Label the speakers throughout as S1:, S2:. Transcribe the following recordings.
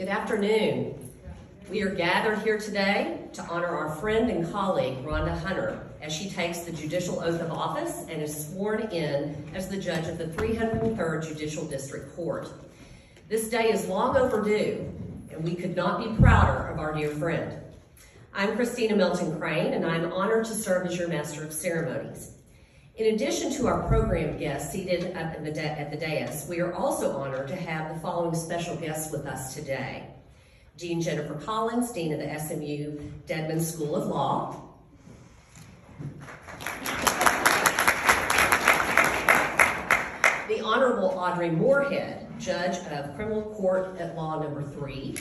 S1: Good afternoon. We are gathered here today to honor our friend and colleague, Rhonda Hunter, as she takes the judicial oath of office and is sworn in as the judge of the 303rd Judicial District Court. This day is long overdue, and we could not be prouder of our dear friend. I'm Christina Melton Crain, and I'm honored to serve as your Master of Ceremonies. In addition to our program guests seated at the dais, we are also honored to have the following special guests with us today. Dean Jennifer Collins, Dean of the SMU Dedman School of Law. The Honorable Audrey Moorhead, Judge of Criminal Court at Law Number 3.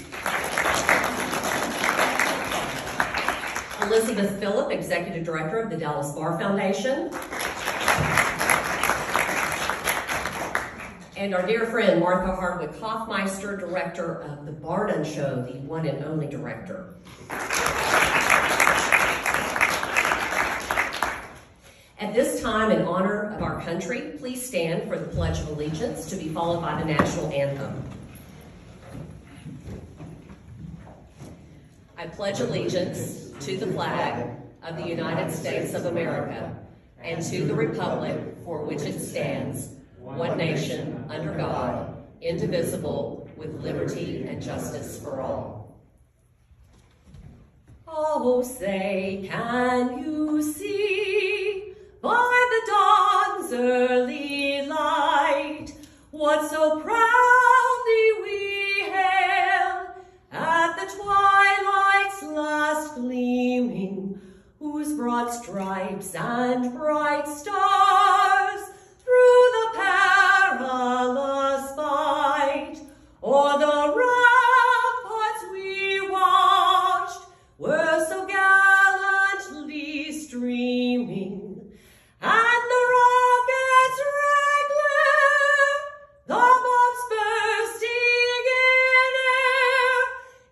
S1: Elizabeth Phillip, Executive Director of the Dallas Bar Foundation. And our dear friend, Martha Hardwick-Hoffmeister, Director of the Barnum Show, the one and only director. At this time, in honor of our country, please stand for the Pledge of Allegiance, to be followed by the National Anthem. I pledge allegiance to the flag of the United States of America and to the republic for which it stands, one nation, under God, indivisible, with liberty and justice for all. Oh, say, can you see by the dawn's early light what so proudly we hailed at the twilight's last gleaming, whose broad stripes and bright stars through the perilous fight o'er the ramparts we watched were so gallantly streaming, and the rockets' red glare, the bombs bursting in air,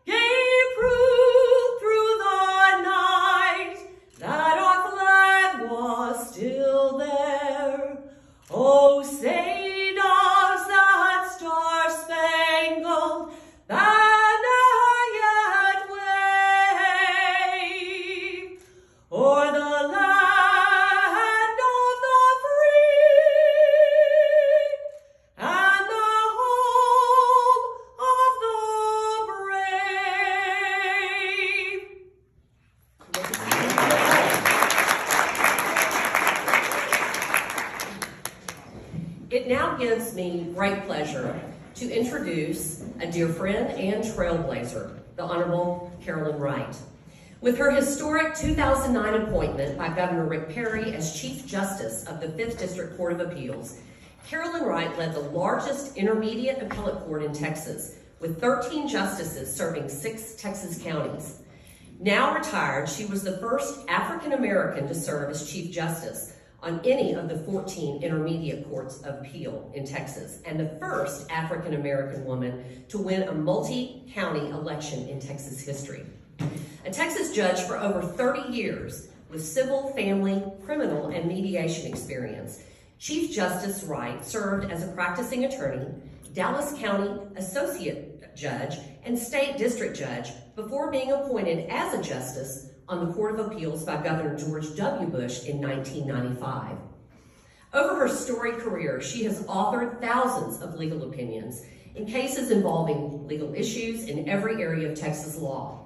S1: gave proof through the night that our flag was still there. Oh, say does that star-spangled banner yet wave o'er the land of the free and the home of the brave? It now gives me great pleasure to introduce a dear friend and trailblazer, the Honorable Carolyn Wright. With her historic 2009 appointment by Governor Rick Perry as Chief Justice of the 5th District Court of Appeals, Carolyn Wright led the largest intermediate appellate court in Texas, with 13 justices serving 6 Texas counties. Now retired, she was the first African American to serve as Chief Justice on any of the 14 intermediate courts of appeal in Texas, and the first African American woman to win a multi-county election in Texas history. A Texas judge for over 30 years with civil, family, criminal, and mediation experience, Chief Justice Wright served as a practicing attorney, Dallas County Associate Judge, and State District Judge before being appointed as a justice on the Court of Appeals by Governor George W. Bush in 1995. Over her storied career, she has authored thousands of legal opinions in cases involving legal issues in every area of Texas law.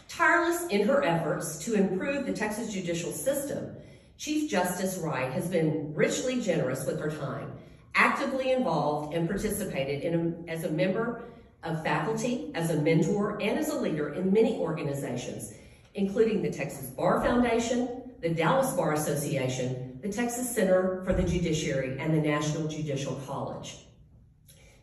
S1: Tireless in her efforts to improve the Texas judicial system, Chief Justice Wright has been richly generous with her time, actively involved and participated as a member of faculty, as a mentor, and as a leader in many organizations, including the Texas Bar Foundation, the Dallas Bar Association, the Texas Center for the Judiciary, and the National Judicial College.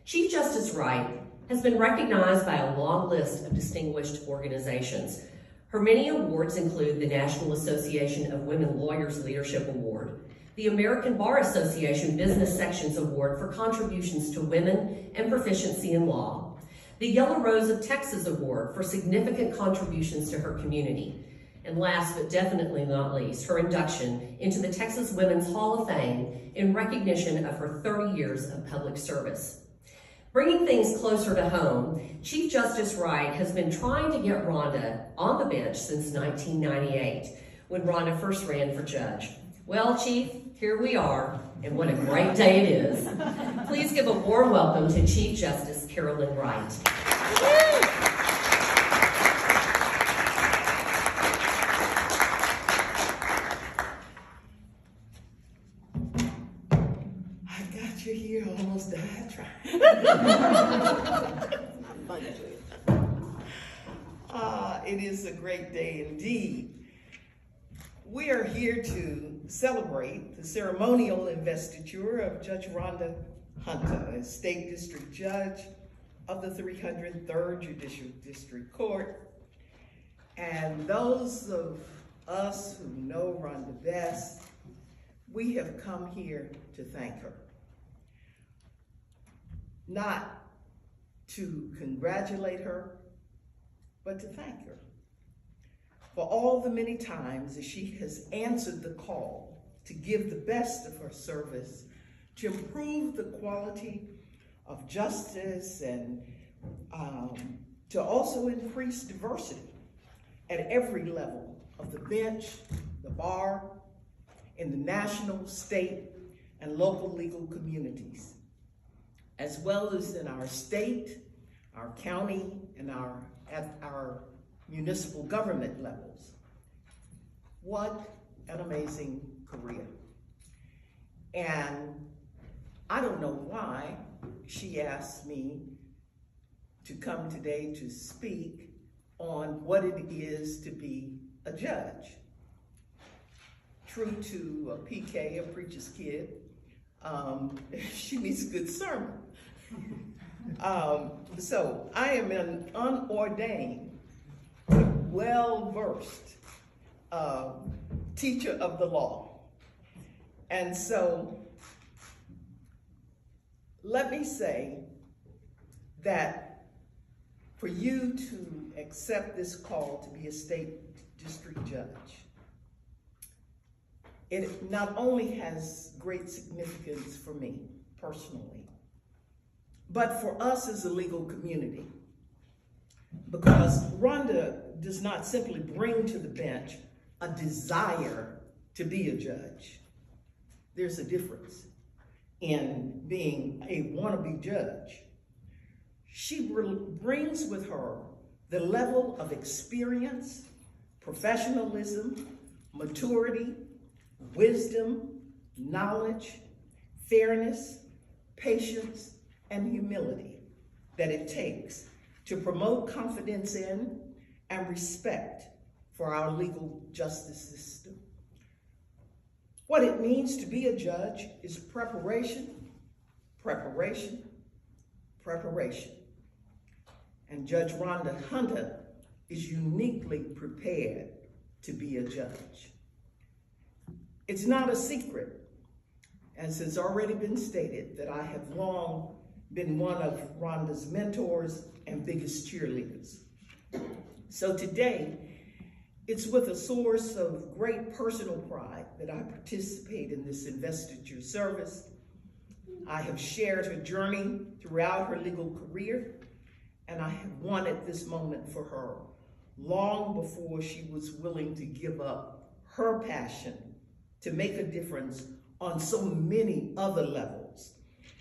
S1: Chief Justice Wright has been recognized by a long list of distinguished organizations. Her many awards include the National Association of Women Lawyers Leadership Award, the American Bar Association Business Sections Award for contributions to women and proficiency in law, the Yellow Rose of Texas Award for significant contributions to her community, and last but definitely not least, her induction into the Texas Women's Hall of Fame in recognition of her 30 years of public service. Bringing things closer to home, Chief Justice Wright has been trying to get Rhonda on the bench since 1998, when Rhonda first ran for judge. Well, Chief, here we are, and what a great day it is. Please give a warm welcome to Chief Justice Carolyn Wright.
S2: You here almost died trying. It is a great day indeed. We are here to celebrate the ceremonial investiture of Judge Rhonda Hunter as State District Judge of the 303rd Judicial District Court. And those of us who know Rhonda best, we have come here to thank her. Not to congratulate her, but to thank her for all the many times that she has answered the call to give the best of her service to improve the quality of justice and to also increase diversity at every level of the bench, the bar, in the national, state, and local legal communities, as well as in our state, our county, and at our municipal government levels. What an amazing career. And I don't know why she asked me to come today to speak on what it is to be a judge. True to a PK, a preacher's kid, she needs a good sermon. So I am an unordained, well-versed teacher of the law. And so let me say that for you to accept this call to be a state district judge, it not only has great significance for me personally, but for us as a legal community, because Rhonda does not simply bring to the bench a desire to be a judge. There's a difference in being a wannabe judge. She brings with her the level of experience, professionalism, maturity, wisdom, knowledge, fairness, patience, and humility that it takes to promote confidence in and respect for our legal justice system. What it means to be a judge is preparation, preparation, preparation. And Judge Rhonda Hunter is uniquely prepared to be a judge. It's not a secret, as has already been stated, that I have long been one of Rhonda's mentors and biggest cheerleaders. So today, it's with a source of great personal pride that I participate in this investiture service. I have shared her journey throughout her legal career, and I have wanted this moment for her long before she was willing to give up her passion to make a difference on so many other levels.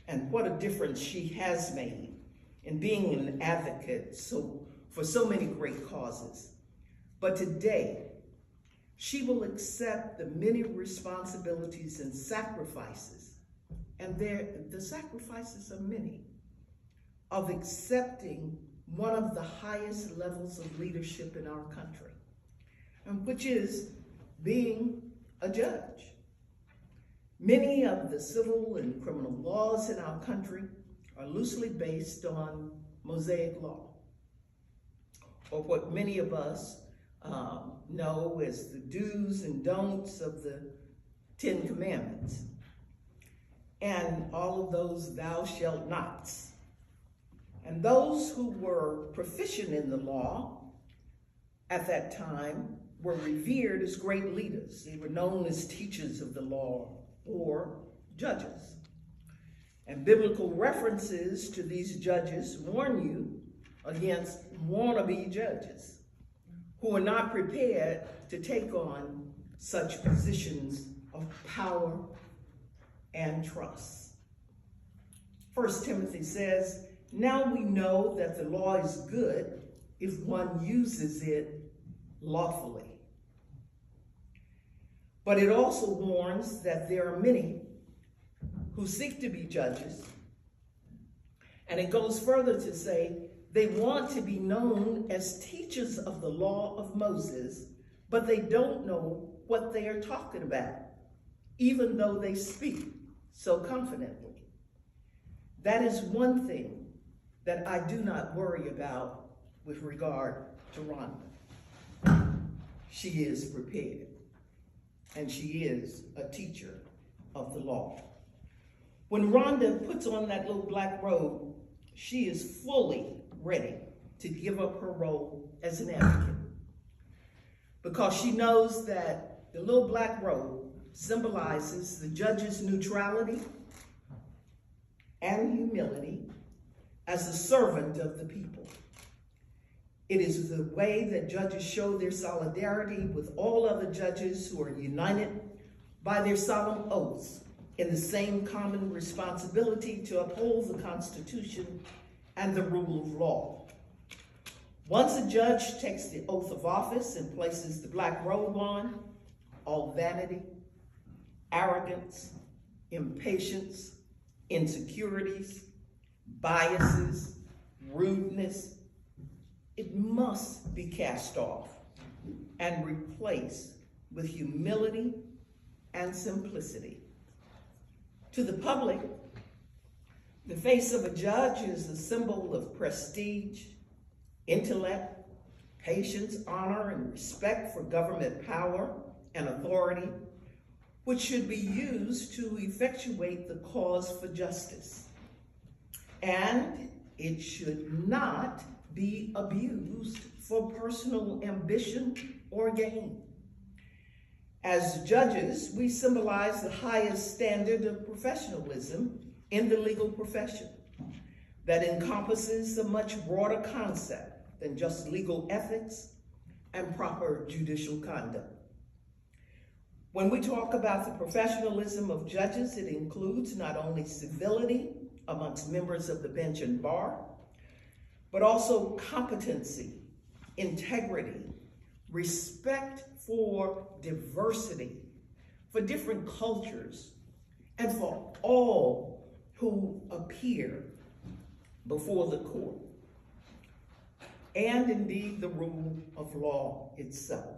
S2: And what a difference she has made in being an advocate for so many great causes. But today, she will accept the many responsibilities and sacrifices, and the sacrifices are many, of accepting one of the highest levels of leadership in our country, and which is being a judge. Many of the civil and criminal laws in our country are loosely based on Mosaic law, or what many of us know as the do's and don'ts of the 10 Commandments, and all of those thou shalt nots. And those who were proficient in the law at that time were revered as great leaders. They were known as teachers of the law or judges. And biblical references to these judges warn you against wannabe judges who are not prepared to take on such positions of power and trust. 1 Timothy says, "Now we know that the law is good if one uses it lawfully." But it also warns that there are many who seek to be judges, and it goes further to say they want to be known as teachers of the law of Moses, but they don't know what they are talking about, even though they speak so confidently. That is one thing that I do not worry about with regard to Rhonda. She is prepared, and she is a teacher of the law. When Rhonda puts on that little black robe, she is fully ready to give up her role as an advocate, because she knows that the little black robe symbolizes the judge's neutrality and humility as a servant of the people. It is the way that judges show their solidarity with all other judges who are united by their solemn oaths in the same common responsibility to uphold the Constitution and the rule of law. Once a judge takes the oath of office and places the black robe on, all vanity, arrogance, impatience, insecurities, biases, rudeness, it must be cast off and replaced with humility and simplicity. To the public, the face of a judge is a symbol of prestige, intellect, patience, honor, and respect for government power and authority, which should be used to effectuate the cause for justice. And it should not be abused for personal ambition or gain. As judges, we symbolize the highest standard of professionalism in the legal profession that encompasses a much broader concept than just legal ethics and proper judicial conduct. When we talk about the professionalism of judges, it includes not only civility amongst members of the bench and bar, but also competency, integrity, respect for diversity, for different cultures, and for all who appear before the court, and indeed the rule of law itself.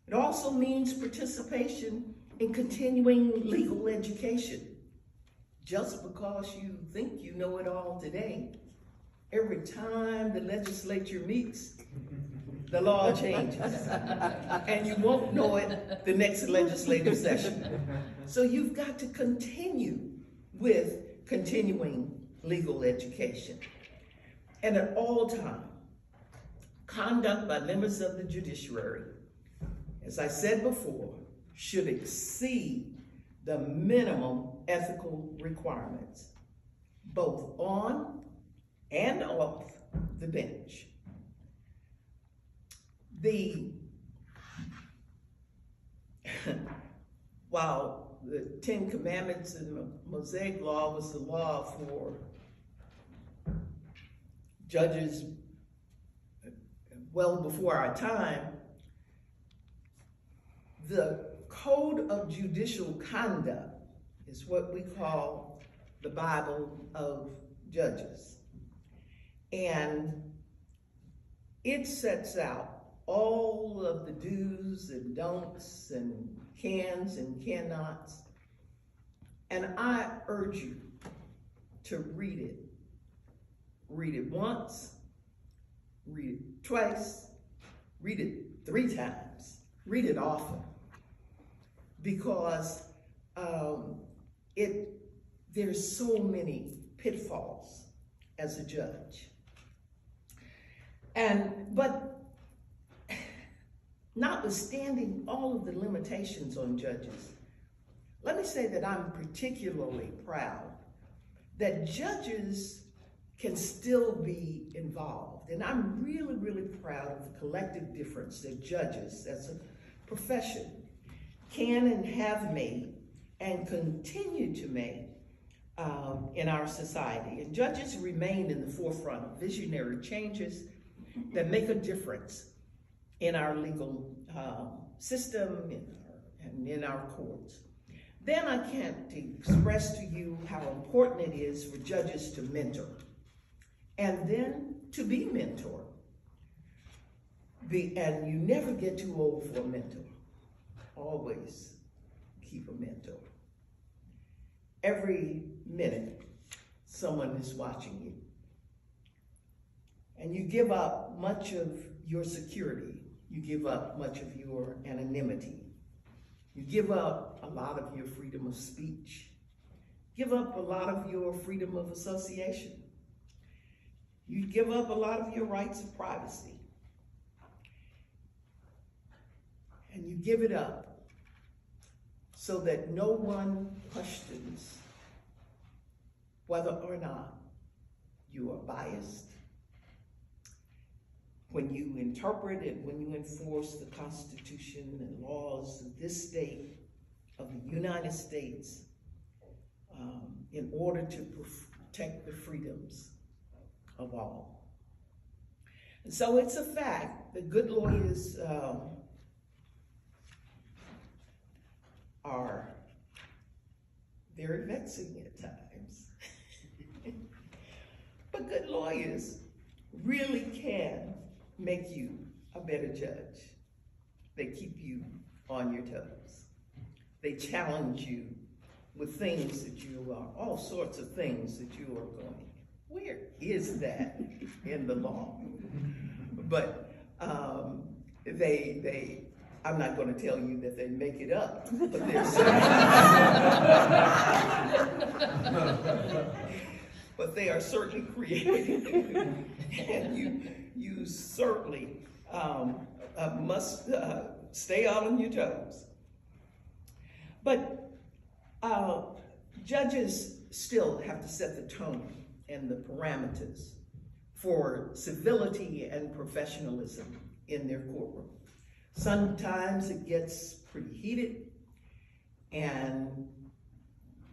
S2: It also means participation in continuing legal education. Just because you think you know it all today, every time the legislature meets, the law changes, and you won't know it the next legislative session. So you've got to continue with continuing legal education. And at all times, conduct by members of the judiciary, as I said before, should exceed the minimum ethical requirements, both on and off the bench. While the 10 Commandments and the Mosaic Law was the law for judges well before our time, the Code of Judicial Conduct is what we call the Bible of Judges. And it sets out all of the do's and don'ts and cans and cannots. And I urge you to read it. Read it once, read it twice, read it 3 times, read it often. Because there's so many pitfalls as a judge. But notwithstanding all of the limitations on judges, let me say that I'm particularly proud that judges can still be involved. And I'm really, really proud of the collective difference that judges as a profession can and have made and continue to make in our society. And judges remain in the forefront of visionary changes that make a difference in our legal system and in our courts. Then I can't express to you how important it is for judges to mentor and then to be mentored. And you never get too old for a mentor. Always keep a mentor. Every minute, someone is watching you. And you give up much of your security. You give up much of your anonymity. You give up a lot of your freedom of speech. Give up a lot of your freedom of association. You give up a lot of your rights of privacy. And you give it up so that no one questions whether or not you are biased. When you interpret and when you enforce the Constitution and laws of this state, of the United States, in order to protect the freedoms of all. And so it's a fact that good lawyers are very vexing at times. But good lawyers really can make you a better judge. They keep you on your toes. They challenge you with things that you are, all sorts of things that you are going, where is that in the law? But I'm not going to tell you that they make it up, but they're but they are certainly creative, and you certainly must stay out on your toes. But judges still have to set the tone and the parameters for civility and professionalism in their courtroom. Sometimes it gets pretty heated, and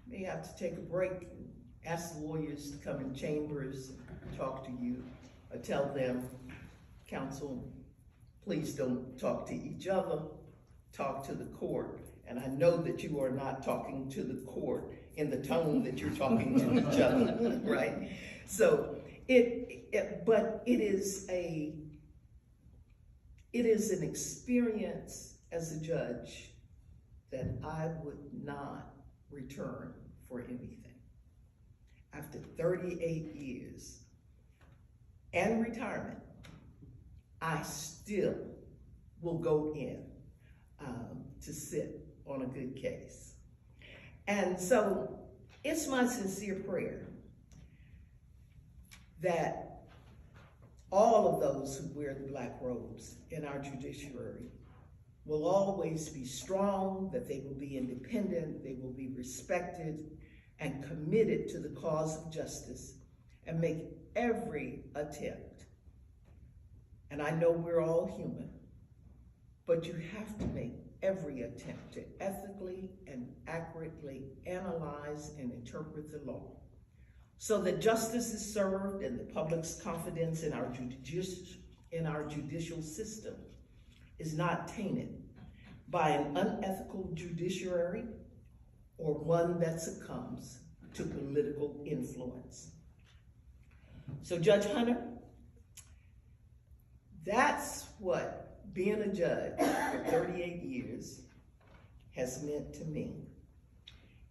S2: they have to take a break and ask the lawyers to come in chambers and talk to you, or tell them, counsel, please don't talk to each other, talk to the court. And I know that you are not talking to the court in the tone that you're talking to each other, right? So but it is an experience as a judge that I would not return for anything. After 38 years and retirement, I still will go in to sit on a good case. And so it's my sincere prayer that all of those who wear the black robes in our judiciary will always be strong, that they will be independent, they will be respected and committed to the cause of justice, and make every attempt. And I know we're all human, but you have to make every attempt to ethically and accurately analyze and interpret the law so that justice is served and the public's confidence in our judicial system is not tainted by an unethical judiciary or one that succumbs to political influence. So Judge Hunter, that's what being a judge for 38 years has meant to me.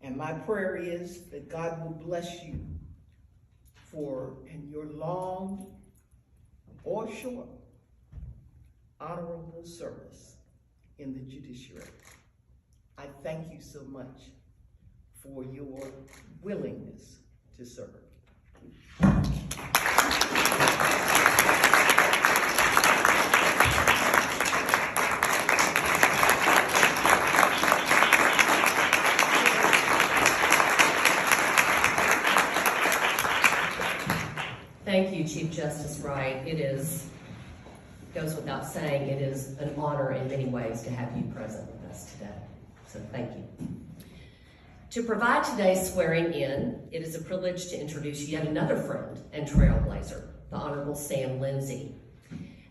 S2: And my prayer is that God will bless you in your long or short honorable service in the judiciary. I thank you so much for your willingness to serve.
S1: Justice Wright, goes without saying, it is an honor in many ways to have you present with us today. So thank you. To provide today's swearing in, it is a privilege to introduce yet another friend and trailblazer, the Honorable Sam Lindsay.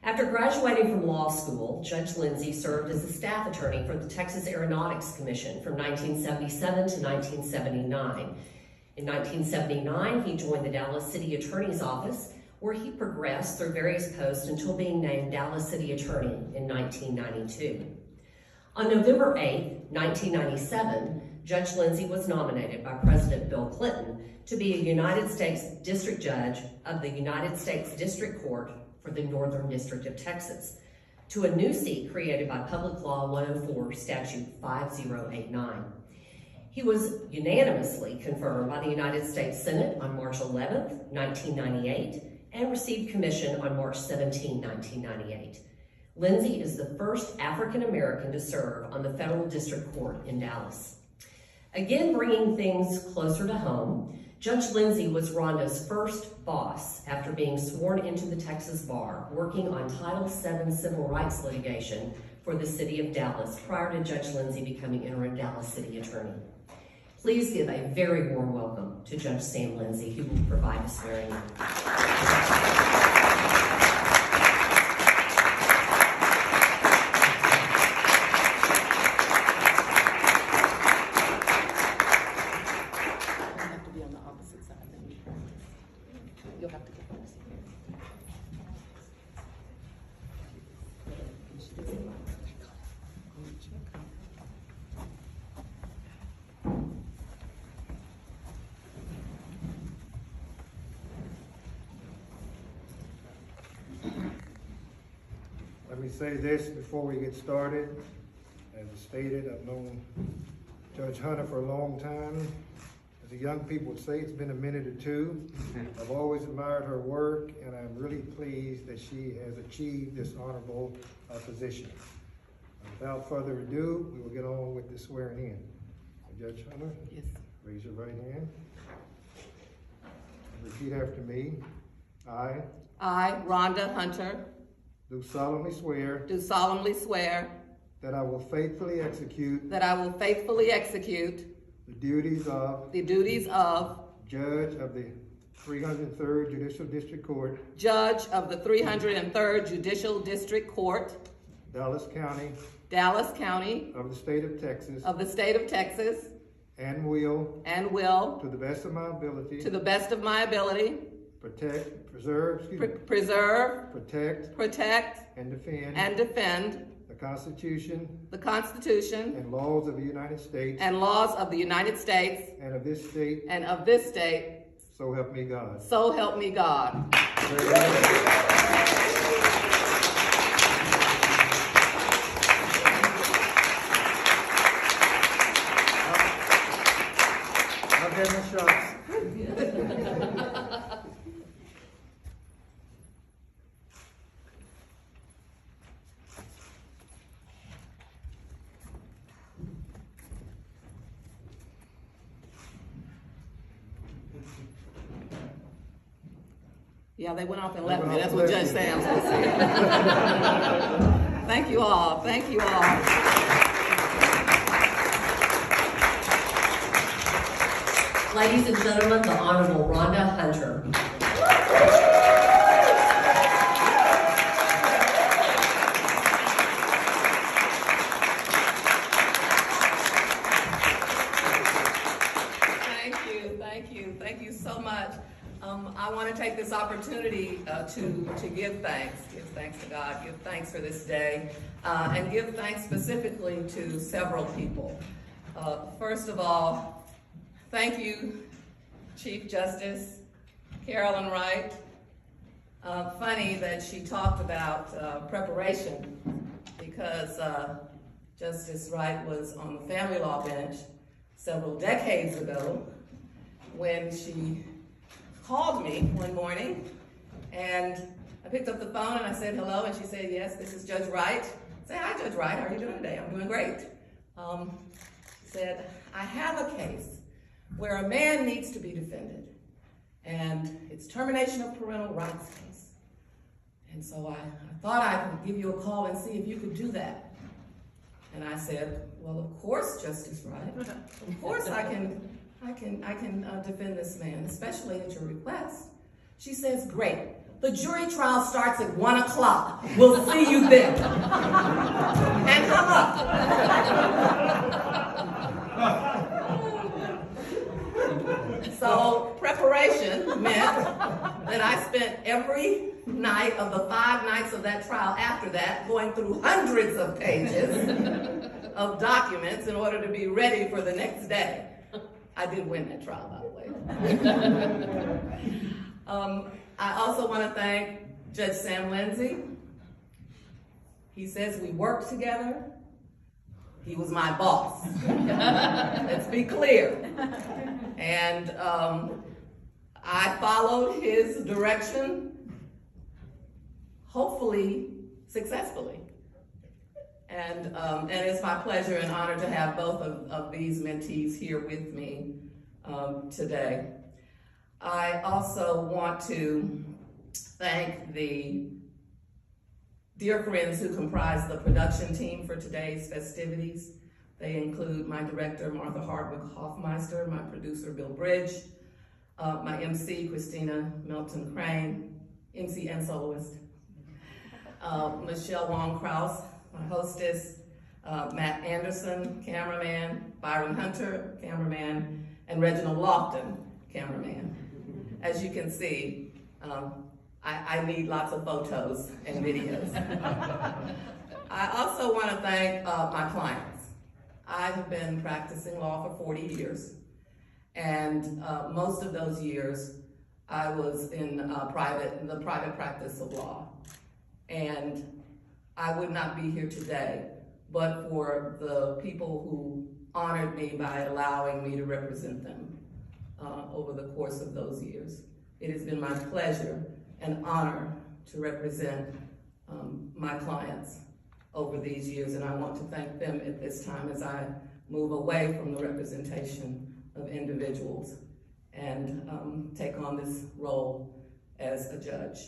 S1: After graduating from law school, Judge Lindsay served as a staff attorney for the Texas Aeronautics Commission from 1977 to 1979. In 1979, he joined the Dallas City Attorney's Office, where he progressed through various posts until being named Dallas City Attorney in 1992. On November 8, 1997, Judge Lindsay was nominated by President Bill Clinton to be a United States District Judge of the United States District Court for the Northern District of Texas, to a new seat created by Public Law 104, Statute 5089. He was unanimously confirmed by the United States Senate on March 11, 1998, and received commission on March 17, 1998. Lindsay is the first African American to serve on the Federal District Court in Dallas. Again, bringing things closer to home, Judge Lindsay was Rhonda's first boss after being sworn into the Texas bar, working on Title VII civil rights litigation for the city of Dallas prior to Judge Lindsay becoming interim Dallas City Attorney. Please give a very warm welcome to Judge Sam Lindsay, who will provide a swearing in.
S3: Let me say this before we get started. As stated, I've known Judge Hunter for a long time. As the young people would say, it's been a minute or two. I've always admired her work, and I'm really pleased that she has achieved this honorable position. Without further ado, we will get on with the swearing in. Judge Hunter?
S2: Yes.
S3: Raise your right hand. Repeat after me. I,
S4: Rhonda Hunter,
S3: do solemnly swear
S4: that
S3: I will faithfully execute the duties of Judge of the 303rd Judicial District Court,
S4: Judge of the 303rd Judicial District Court,
S3: Dallas County
S4: of
S3: the State of Texas, and will, to the best of my ability, preserve, protect, and defend the Constitution and laws of the United States and of this state, so help me God. I'll get my shots.
S4: Yeah, they went off and left me. That's what Judge Sam said. Thank you all.
S1: Ladies and gentlemen, the Honorable Rhonda Hunter.
S4: Thank you so much. I want to take this opportunity to give thanks to God, give thanks for this day, and give thanks specifically to several people. First of all, thank you, Chief Justice Carolyn Wright. Funny that she talked about preparation, because Justice Wright was on the family law bench several decades ago when she called me one morning, and I picked up the phone and I said hello, and she said, yes, this is Judge Wright. I said, hi, Judge Wright, how are you doing today? I'm doing great. She said, I have a case where a man needs to be defended, and it's termination of parental rights case. And so I thought I could give you a call and see if you could do that. And I said, well, of course, Justice Wright. Of course I can defend this man, especially at your request. She says, great. The jury trial starts at 1 o'clock. We'll see you then. And hung up. So preparation meant that I spent every night of the 5 nights of that trial after that going through hundreds of pages of documents in order to be ready for the next day. I did win that trial, by the way. I also want to thank Judge Sam Lindsay. He says we worked together. He was my boss. Let's be clear. And I followed his direction, hopefully successfully. And it's my pleasure and honor to have both of these mentees here with me today. I also want to thank the dear friends who comprise the production team for today's festivities. They include my director, Martha Hardwick-Hoffmeister, my producer, Bill Bridge, my MC, Christina Melton Crain, MC and soloist, Michelle Wong-Krause, my hostess, Matt Anderson, cameraman, Byron Hunter, cameraman, and Reginald Lofton, cameraman. As you can see, I need lots of photos and videos. I also want to thank my clients. I have been practicing law for 40 years, and most of those years I was in the private practice of law. And I would not be here today but for the people who honored me by allowing me to represent them over the course of those years. It has been my pleasure and honor to represent my clients over these years, and I want to thank them at this time as I move away from the representation of individuals and take on this role as a judge.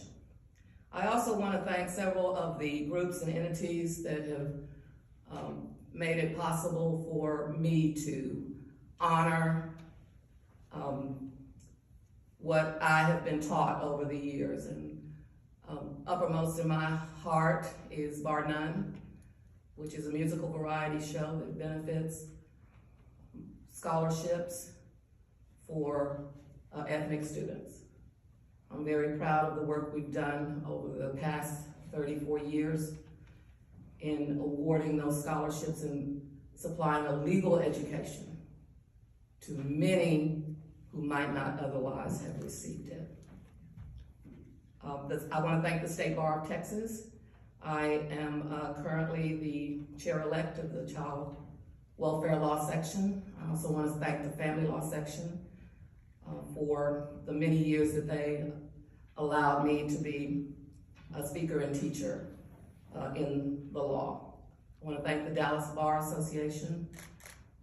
S4: I also want to thank several of the groups and entities that have made it possible for me to honor what I have been taught over the years. And uppermost in my heart is Bar None, which is a musical variety show that benefits scholarships for ethnic students. I'm very proud of the work we've done over the past 34 years in awarding those scholarships and supplying a legal education to many who might not otherwise have received it. I want to thank the State Bar of Texas. I am currently the chair-elect of the Child Welfare Law Section. I also want to thank the Family Law Section for the many years that they allowed me to be a speaker and teacher in the law. I want to thank the Dallas Bar Association,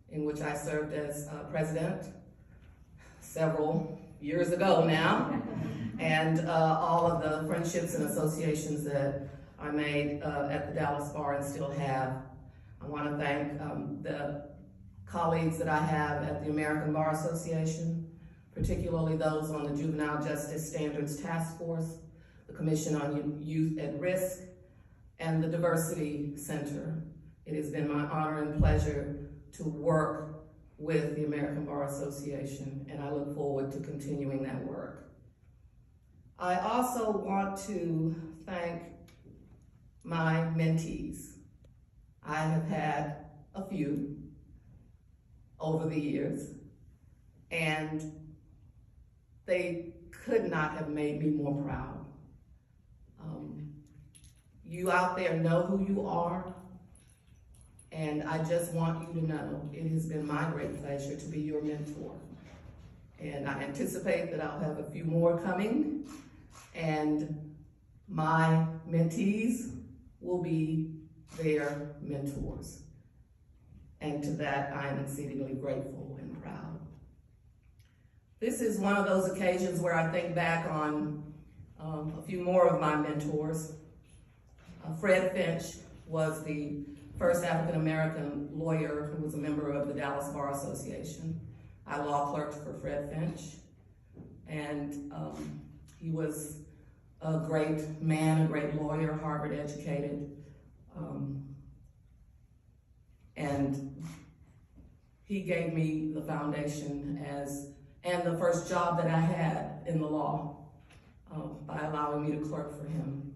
S4: in which I served as president several years ago now, and all of the friendships and associations that I made at the Dallas Bar and still have. I want to thank the colleagues that I have at the American Bar Association, particularly those on the Juvenile Justice Standards Task Force, the Commission on Youth at Risk, and the Diversity Center. It has been my honor and pleasure to work with the American Bar Association, and I look forward to continuing that work. I also want to thank my mentees. I have had a few over the years, and they could not have made me more proud. You out there know who you are, and I just want you to know it has been my great pleasure to be your mentor. And I anticipate that I'll have a few more coming, and my mentees will be their mentors. And to that, I am exceedingly grateful and proud. This is one of those occasions where I think back on A few more of my mentors. Fred Finch was the first African-American lawyer who was a member of the Dallas Bar Association. I law clerked for Fred Finch, and he was a great man, a great lawyer, Harvard educated, and he gave me the foundation and the first job that I had in the law by allowing me to clerk for him.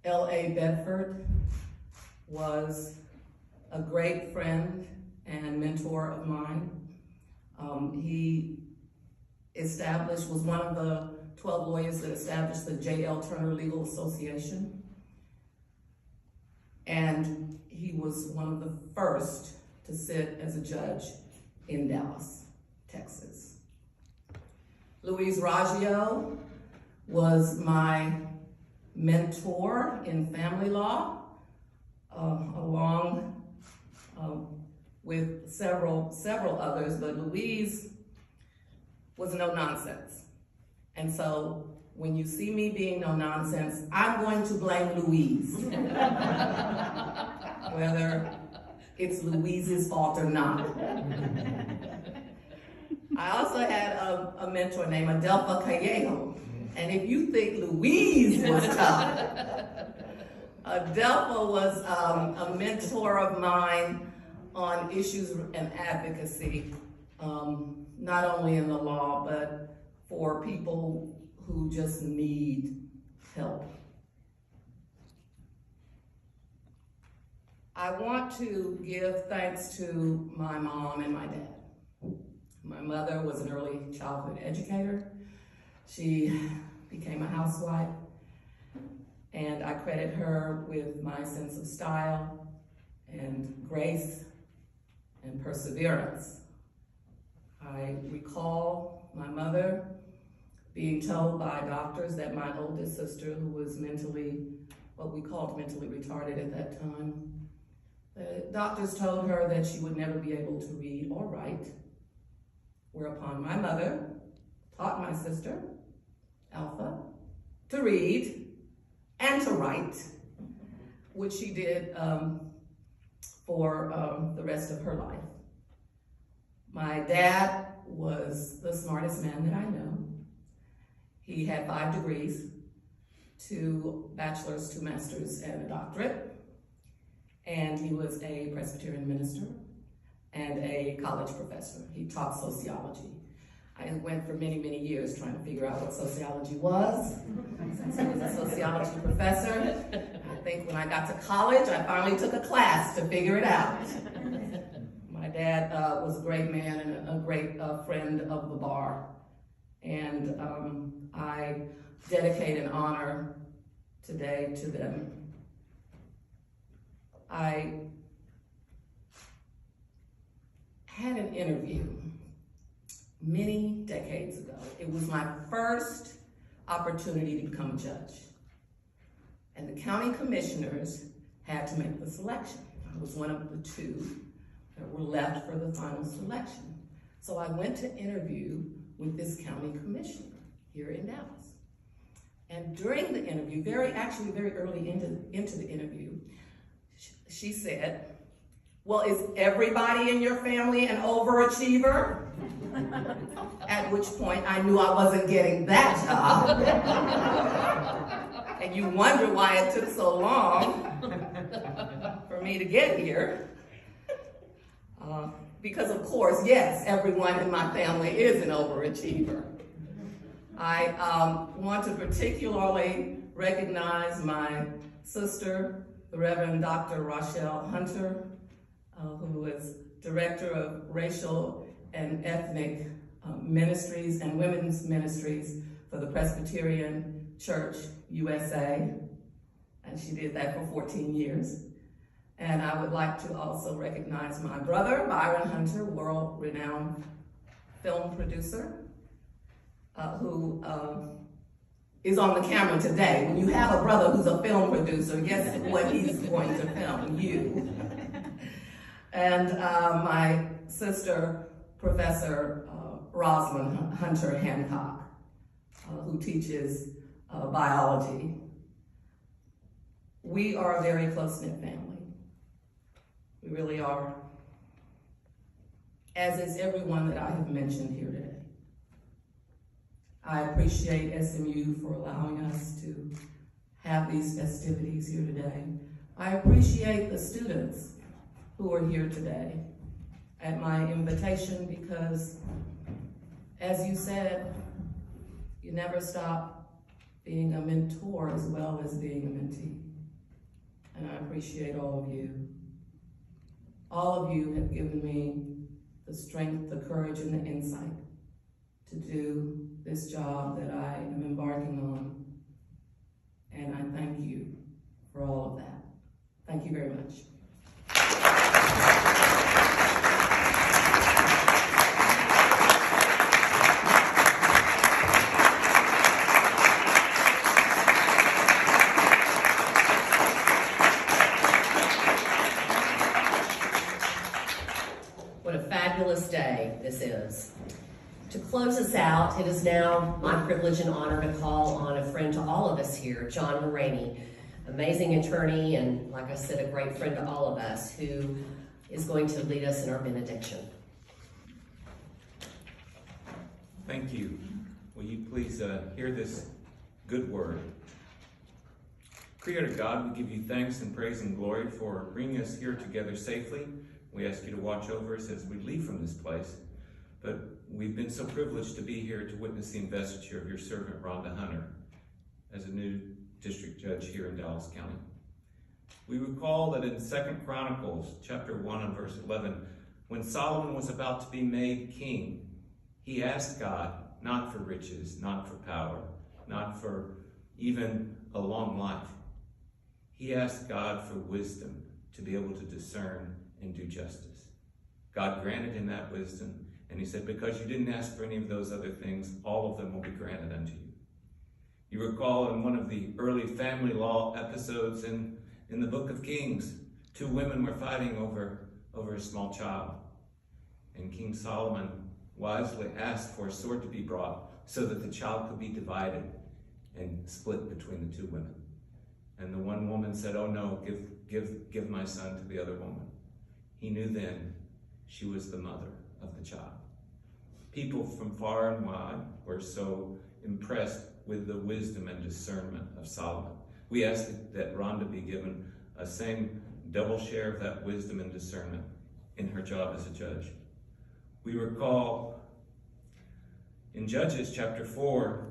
S4: L.A. Bedford was a great friend and mentor of mine. He was one of the 12 lawyers that established the J.L. Turner Legal Association. And he was one of the first to sit as a judge in Dallas, Texas. Louise Raggio was my mentor in family law, along with several others, but Louise was no nonsense. And so when you see me being no nonsense, I'm going to blame Louise, whether it's Louise's fault or not. I also had a mentor named Adelpha Callejo. And if you think Louise was tough, Adelpha was a mentor of mine on issues and advocacy, not only in the law, but for people who just need help. I want to give thanks to my mom and my dad. My mother was an early childhood educator. She became a housewife, and I credit her with my sense of style and grace and perseverance. I recall my mother being told by doctors that my oldest sister, who was what we called mentally retarded at that time, the doctors told her that she would never be able to read or write, whereupon my mother taught my sister, Alpha, to read and to write, which she did for the rest of her life. My dad was the smartest man that I know. He had 5 degrees, 2 bachelor's, 2 master's, and a doctorate. And he was a Presbyterian minister and a college professor. He taught sociology. I went for many, many years trying to figure out what sociology was, since he was a sociology professor. I think when I got to college, I finally took a class to figure it out. My dad was a great man and a great friend of the bar. And I dedicate an honor today to them. I had an interview many decades ago. It was my first opportunity to become a judge. And the county commissioners had to make the selection. I was one of the 2 that were left for the final selection. So I went to interview with this county commissioner here in Dallas. And during the interview, very early into the interview, she said, "Well, is everybody in your family an overachiever?" At which point I knew I wasn't getting that job. And you wonder why it took so long for me to get here. Because of course, yes, everyone in my family is an overachiever. I want to particularly recognize my sister, the Reverend Dr. Rhonda Hunter, who is Director of Racial and Ethnic Ministries and Women's Ministries for the Presbyterian Church USA, and she did that for 14 years. And I would like to also recognize my brother, Byron Hunter, world-renowned film producer, who is on the camera today. When you have a brother who's a film producer, guess what he's going to film? You. And my sister, Professor Rosalind Hunter Hancock, who teaches biology. We are a very close-knit family. We really are. As is everyone that I have mentioned here today. I appreciate SMU for allowing us to have these festivities here today. I appreciate the students who are here today at my invitation because, as you said, you never stop being a mentor as well as being a mentee. And I appreciate all of you. All of you have given me the strength, the courage, and the insight to do this job that I am embarking on. And I thank you for all of that. Thank you very much.
S1: What a fabulous day this is. To close us out, it is now my privilege and honor to call on a friend to all of us here, John Horany, amazing attorney and, like I said, a great friend to all of us, who is going to lead us in our benediction.
S5: Thank you. Will you please hear this good word? Creator God, we give you thanks and praise and glory for bringing us here together safely. We ask you to watch over us as we leave from this place. But we've been so privileged to be here to witness the investiture of your servant, Rhonda Hunter, as a new district judge here in Dallas County. We recall that in 2 Chronicles chapter 1 and verse 11, when Solomon was about to be made king, he asked God not for riches, not for power, not for even a long life. He asked God for wisdom to be able to discern and do justice. God granted him that wisdom, and he said, because you didn't ask for any of those other things, all of them will be granted unto you. You recall in one of the early family law episodes in the book of Kings, two women were fighting over a small child. And King Solomon wisely asked for a sword to be brought so that the child could be divided and split between the two women. And the one woman said, oh no, give my son to the other woman. He knew then she was the mother of the child. People from far and wide were so impressed with the wisdom and discernment of Solomon. We ask that Rhonda be given a same double share of that wisdom and discernment in her job as a judge. We recall in Judges chapter 4,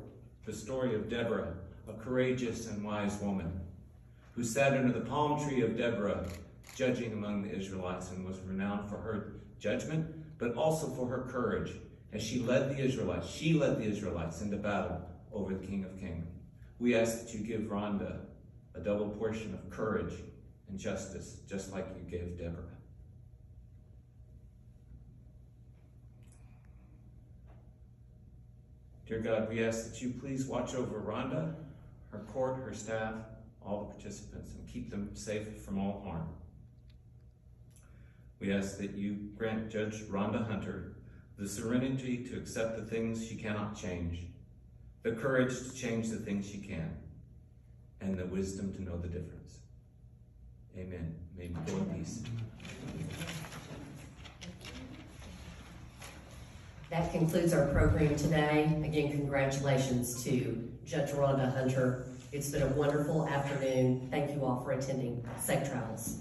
S5: the story of Deborah, a courageous and wise woman who sat under the palm tree of Deborah, judging among the Israelites, and was renowned for her judgment, but also for her courage as she led the Israelites. She led the Israelites into battle over the king of Canaan. We ask that you give Rhonda a double portion of courage and justice, just like you gave Deborah. Dear God, we ask that you please watch over Rhonda, her court, her staff, all the participants, and keep them safe from all harm. We ask that you grant Judge Rhonda Hunter the serenity to accept the things she cannot change, the courage to change the things she can, and the wisdom to know the difference. Amen. May we go in peace.
S1: That concludes our program today. Again, congratulations to Judge Rhonda Hunter. It's been a wonderful afternoon. Thank you all for attending. Safe travels.